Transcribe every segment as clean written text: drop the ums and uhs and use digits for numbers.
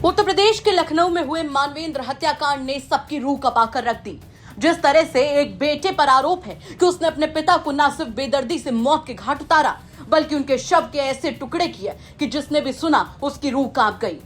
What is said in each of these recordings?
उत्तर प्रदेश के लखनऊ में हुए मानवेंद्र हत्याकांड ने सबकी रूह कपाकर रख दी। जिस तरह से एक बेटे पर आरोप है कि उसने अपने पिता को न सिर्फ बेदर्दी से मौत के घाट उतारा, बल्कि उनके शव के ऐसे टुकड़े किए कि जिसने भी सुना उसकी रूह कांप गई।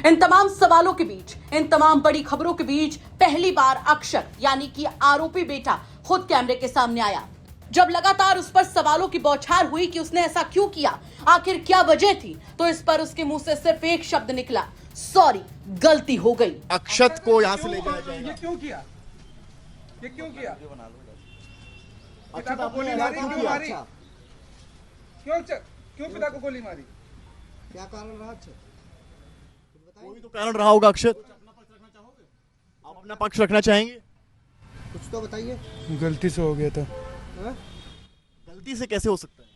इन तमाम सवालों के बीच, इन तमाम बड़ी खबरों के बीच पहली बार अक्षत यानी कि आरोपी बेटा खुद कैमरे के सामने आया। जब लगातार उस पर सवालों की बौछार हुई कि उसने ऐसा क्यों किया, आखिर क्या वजह थी, तो इस पर उसके मुंह से सिर्फ एक शब्द निकला, सॉरी, गलती हो गई। अक्षत को यहाँ से ले जाया जाएगा। ये क्यों किया? ये क्यों किया? पिता अक्षत को गोली मारी क्यों मारी? अच्छा। क्यों पिता को गोली मारी? क्या कारण रहा? अच्छा, कोई तो कारण रहा होगा। अक्षत, आप अपना पक्ष रखना चाहेंगे? कुछ तो बताइए। गलती से हो गया था। हाँ? गलती से कैसे हो सकता है?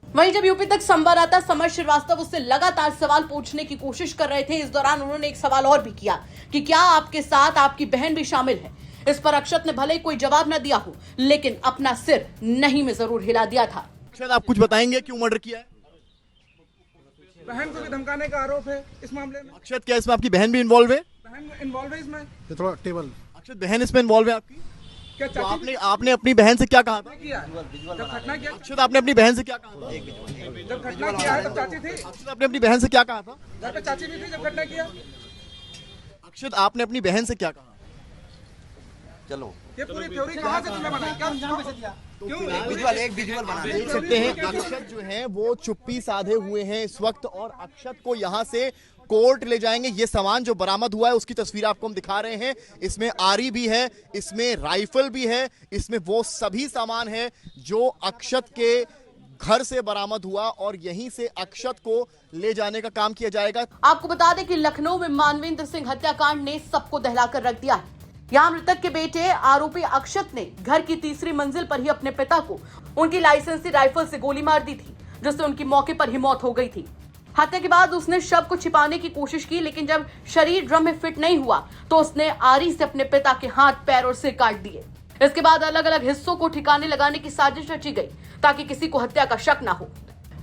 वहीं जब यूपी तक संवाददाता समर श्रीवास्तव उससे लगातार सवाल पूछने की कोशिश कर रहे थे, इस दौरान उन्होंने एक सवाल और भी किया कि क्या आपके साथ आपकी बहन भी शामिल है। इस पर अक्षत ने भले ही कोई जवाब न दिया हो, लेकिन अपना सिर नहीं में जरूर हिला दिया था। अक्षत, आप कुछ बताएंगे क्यों मर्डर किया है? बहन को भी धमकाने का आरोप है इस मामले में। अक्षत, क्या इसमें आपकी बहन भी इन्वॉल्व है? बहन इन्वॉल्व है इसमें। ये थोड़ा टेबल। अक्षत, बहन इसमें इन्वॉल्व है आपकी? क्या तो चाची आपने अपनी बहन से क्या कहा था? किया? जब घटना किया, अक्षत, आपने अपनी बहन से क्या कहा था? जब घटना किया है तब चाची थी। अक्षत, आपने अपनी बहन से क्या कहा था? घर पे चाची भी थी जब घटना किया। अक्षत, आपने अपनी बहन से क्या कहा? चलो ये पूरी थ्योरी कहाँ से तुमने बनाई? क्या क्यों? एक विजुअल बना देख सकते हैं अक्षत जो है वो चुप्पी साधे हुए हैं इस वक्त, और अक्षत को यहाँ से कोर्ट ले जाएंगे। ये सामान जो बरामद हुआ है उसकी तस्वीर आपको हम दिखा रहे हैं। इसमें आरी भी है, इसमें राइफल भी है, इसमें वो सभी सामान है जो अक्षत के घर से बरामद हुआ, और यहीं से अक्षत को ले जाने का काम किया जाएगा। आपको बता दें कि लखनऊ में मानवेंद्र सिंह हत्याकांड ने सबको दहलाकर रख दिया है। यहाँ मृतक के बेटे आरोपी अक्षत ने घर की तीसरी मंजिल पर ही अपने पिता को उनकी लाइसेंसी राइफल से गोली मार दी थी, जिससे उनकी मौके पर ही मौत हो गई थी। हत्या के बाद उसने शव को छिपाने की कोशिश की, लेकिन जब शरीर ड्रम में फिट नहीं हुआ तो उसने आरी से अपने पिता के हाथ, पैर और सिर काट दिए। इसके बाद अलग अलग हिस्सों को ठिकाने लगाने की साजिश रची गई ताकि किसी को हत्या का शक न हो।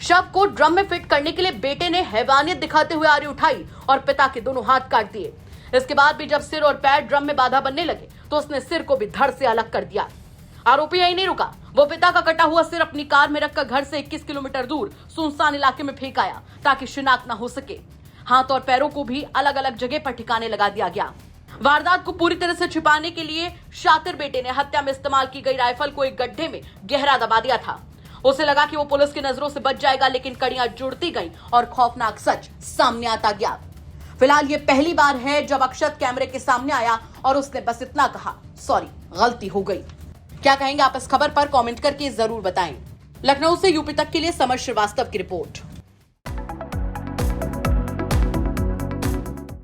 शव को ड्रम में फिट करने के लिए बेटे ने हैवानियत दिखाते हुए आरी उठाई और पिता के दोनों हाथ काट दिए। इसके बाद भी जब सिर और पैर ड्रम में बाधा बनने लगे तो उसने सिर को भी धड़ से अलग कर दिया। आरोपी यही नहीं रुका, वो पिता का कटा हुआ सिर अपनी कार में रखकर घर से 21 किलोमीटर दूर सुनसान इलाके में फेंक आया ताकि शिनाख्त न हो सके। हाथ और पैरों को भी अलग अलग जगह पर ठिकाने लगा दिया गया। वारदात को पूरी तरह से छिपाने के लिए शातिर बेटे ने हत्या में इस्तेमाल की गई राइफल को एक गड्ढे में गहरा दबा दिया था। उसे लगा कि वो पुलिस की नजरों से बच जाएगा, लेकिन कड़ियां जुड़ती गईं और खौफनाक सच सामने आता गया। फिलहाल ये पहली बार है जब अक्षत कैमरे के सामने आया और उसने बस इतना कहा, सॉरी, गलती हो गई। क्या कहेंगे आप इस खबर पर? कमेंट करके जरूर बताएं। लखनऊ से यूपी तक के लिए समर श्रीवास्तव की रिपोर्ट।